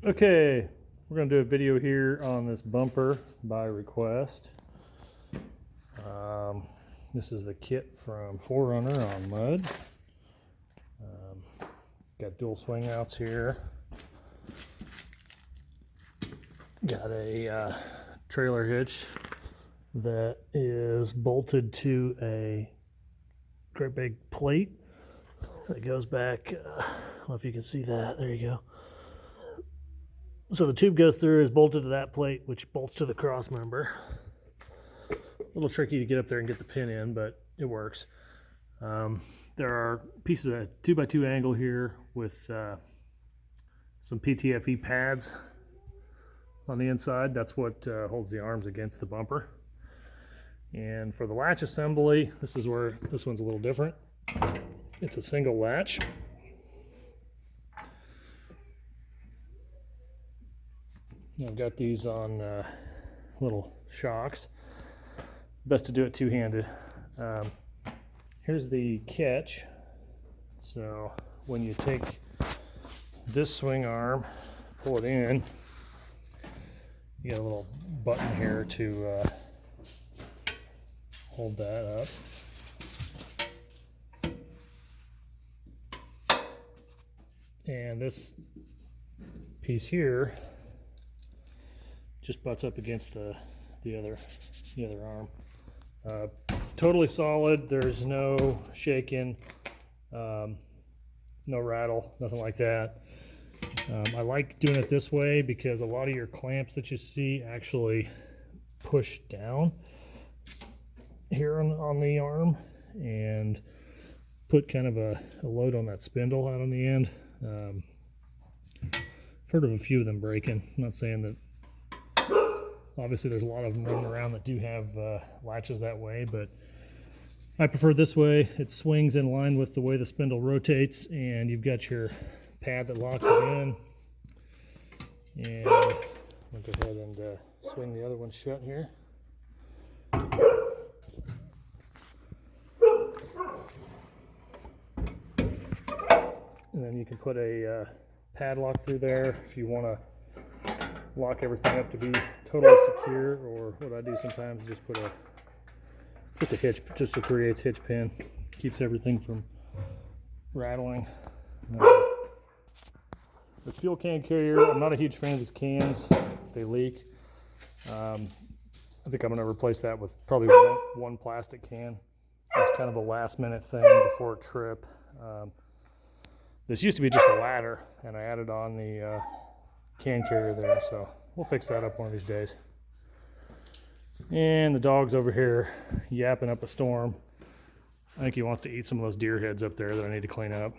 Okay, we're going to do a video here on this bumper by request. This is the kit from Forerunner on mud. Got dual swing outs here. Got a trailer hitch that is bolted to a great big plate that goes back. I don't know if you can see that. There you go. So the tube goes through, is bolted to that plate, which bolts to the cross member. A little tricky to get up there and get the pin in, but it works. There are pieces of 2x2 angle here with some PTFE pads on the inside. That's what holds the arms against the bumper. And for the latch assembly, this is where this one's a little different. It's a single latch. I've got these on little shocks. Best to do it two-handed. Here's the catch. So when you take this swing arm, pull it in, you got a little button here to hold that up. And this piece here just butts up against the other arm. Totally solid. There's no shaking, no rattle, nothing like that. I like doing it this way because a lot of your clamps that you see actually push down here on the arm and put kind of a load on that spindle out on the end. I've heard of a few of them breaking. I'm not saying that. Obviously, there's a lot of them running around that do have latches that way, but I prefer this way. It swings in line with the way the spindle rotates, and you've got your pad that locks it in. And I'll go ahead and swing the other one shut here. And then you can put a padlock through there if you want to lock everything up to be totally secure, or what I do sometimes is just put the hitch, just so creates hitch pin, keeps everything from rattling. This fuel can carrier, I'm not a huge fan of these cans. They leak. I think I'm going to replace that with probably one plastic can. It's kind of a last minute thing before a trip. This used to be just a ladder, and I added on the can carrier there, so we'll fix that up one of these days. And the dog's over here yapping up a storm. I think he wants to eat some of those deer heads up there that I need to clean up.